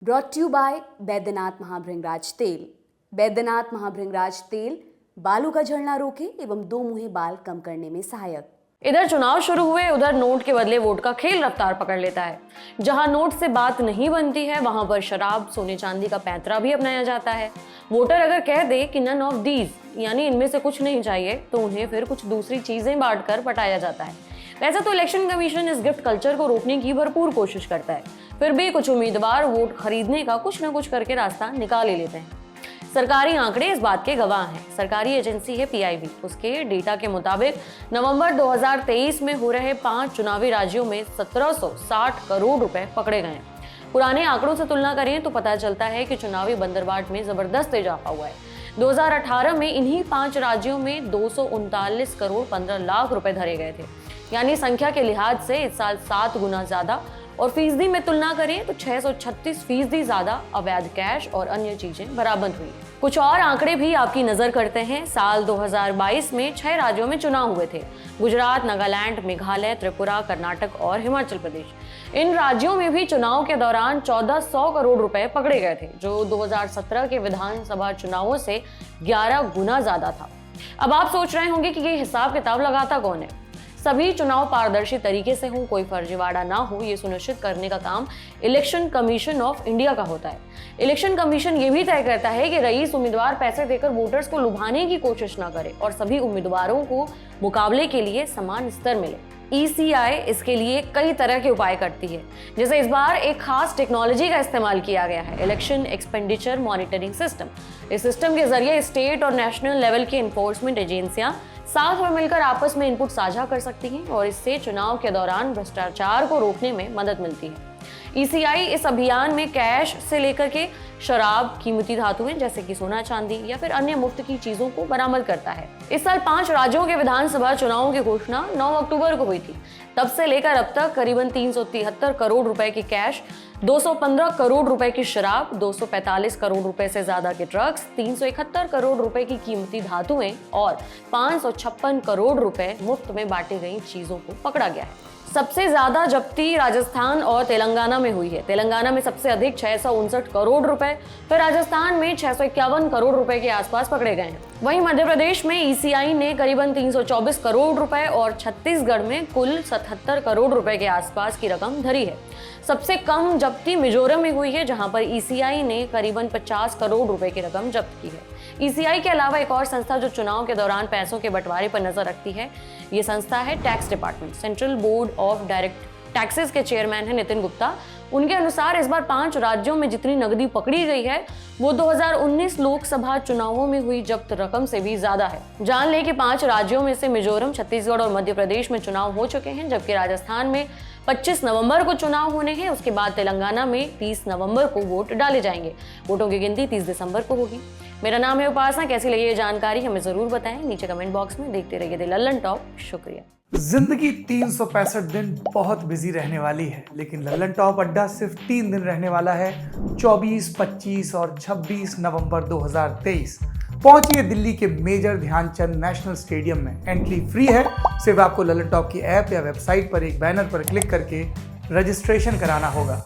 Brought to you by Baidyanath Mahabhringraj तेल। बैद्यनाथ महाभृंगराज तेल बालों का झड़ना रोके एवं दो मुहे बाल कम करने में सहायक। इधर चुनाव शुरू हुए, उधर नोट के बदले वोट का खेल रफ्तार पकड़ लेता है। जहां नोट से बात नहीं बनती है, वहां पर शराब, सोने चांदी का पैंतरा भी अपनाया जाता है। वोटर अगर कह दे कि नन ऑफ दीज, यानी इनमें से कुछ नहीं चाहिए, तो उन्हें फिर कुछ दूसरी चीजें बांटकर पटाया जाता है। वैसे तो इलेक्शन कमीशन इस गिफ्ट कल्चर को रोकने की भरपूर कोशिश करता है, फिर भी कुछ उम्मीदवार वोट खरीदने का कुछ न कुछ करके रास्ता निकाल ही लेते हैं। सरकारी आंकड़े इस बात के गवाह हैं। सरकारी एजेंसी है PIB, उसके डेटा के मुताबिक नवंबर 2023 में हो रहे 5 चुनावी राज्यों में 1760 करोड़ रुपए पकड़े गए हैं। पुराने आंकड़ों से तुलना करें तो पता चलता है कि चुनावी बंदरबाट में जबरदस्त इजाफा हुआ है। 2018 में इन्हीं 5 राज्यों में 239 करोड़ 15 लाख रुपए धरे गए थे, यानी संख्या के लिहाज से इस साल 7 गुना ज्यादा, और फीसदी में तुलना करें तो 636% ज्यादा अवैध कैश और अन्य चीजें बरामद हुई। कुछ और आंकड़े भी आपकी नजर करते हैं। साल 2022 में 6 राज्यों में चुनाव हुए थे: गुजरात, नागालैंड, मेघालय, त्रिपुरा, कर्नाटक और हिमाचल प्रदेश। इन राज्यों में भी चुनाव के दौरान 1400 करोड़ रुपए पकड़े गए थे, जो 2017 के विधानसभा चुनावों से 11 गुना ज्यादा था। अब आप सोच रहे होंगे कि ये हिसाब किताब लगाता कौन है। सभी चुनाव पारदर्शी तरीके से हो, कोई फर्जीवाड़ा ना हो, ये सुनिश्चित करने का काम इलेक्शन कमीशन ऑफ इंडिया का होता है। इलेक्शन कमीशन ये भी तय करता है कि रईस उम्मीदवार पैसे देकर वोटर्स को लुभाने की कोशिश ना करे और सभी उम्मीदवारों को मुकाबले के लिए समान स्तर मिले। ECI इसके लिए कई तरह के उपाय करती है, जैसे इस बार एक खास टेक्नोलॉजी का इस्तेमाल किया गया है, इलेक्शन एक्सपेंडिचर मॉनिटरिंग सिस्टम। इस सिस्टम के जरिए स्टेट और नेशनल लेवल की एनफोर्समेंट एजेंसियां साथ में मिलकर आपस में इनपुट साझा कर सकती हैं और इससे चुनाव के दौरान भ्रष्टाचार को रोकने में मदद मिलती है। ECI इस अभियान में कैश से लेकर के शराब, कीमती धातुएं जैसे कि सोना चांदी या फिर अन्य मुफ्त की चीजों को बरामद करता है। इस साल 5 राज्यों के विधानसभा चुनावों की घोषणा 9 अक्टूबर को हुई थी। तब से लेकर अब तक करीबन 373 करोड़ रुपए की कैश, 215 करोड़ रुपए की शराब, 245 करोड़ रुपए से ज्यादा के ड्रग्स, 371 करोड़ रुपए की कीमती धातुएं और 556 करोड़ रुपए मुफ्त में बांटी गई चीजों को पकड़ा गया है। सबसे ज्यादा जब्ती राजस्थान और तेलंगाना में हुई है। तेलंगाना में सबसे अधिक 659 करोड़ रुपए, फिर राजस्थान में 651 करोड़ रुपए के आसपास पकड़े गए हैं। वहीं मध्य प्रदेश में ECI ने करीबन 324 करोड़ रुपए और छत्तीसगढ़ में कुल 77 करोड़ रुपए के आसपास की रकम धरी है। सबसे कम जब्ती मिजोरम में हुई है, जहां पर ECI ने करीबन 50 करोड़ रुपए की रकम जब्त की है। ECI के अलावा एक और संस्था जो चुनाव के दौरान पैसों के बंटवारे पर नजर रखती है, ये संस्था है tax department. Central board of direct taxes के चेयरमैन है नितिन गुप्ता। उनके अनुसार इस बार 5 राज्यों में जितनी नकदी पकड़ी गई है, वो 2019 लोकसभा चुनावों में हुई जब्त रकम से भी ज्यादा है। जान लें कि 5 राज्यों में से मिजोरम, छत्तीसगढ़ और मध्य प्रदेश में चुनाव हो चुके हैं, जबकि राजस्थान में 25 नवंबर को चुनाव होने हैं। उसके बाद तेलंगाना में 30 नवंबर को वोट डाले जाएंगे। वोटों की गिनती 30 दिसंबर को होगी। मेरा नाम है उपासना। कैसी लगी ये जानकारी हमें जरूर बताएं नीचे कमेंट बॉक्स में। देखते रहिए द लल्लन टॉप। शुक्रिया। जिंदगी 365 दिन बहुत बिजी रहने वाली है, लेकिन लल्लन टॉप अड्डा सिर्फ 3 दिन रहने वाला है, 24, 25 और 26 नवंबर 2023। पहुंचिए दिल्ली के मेजर ध्यानचंद नेशनल स्टेडियम में। एंट्री फ्री है, सिर्फ आपको लल्लन टॉप की ऐप या वेबसाइट पर एक बैनर पर क्लिक करके रजिस्ट्रेशन कराना होगा।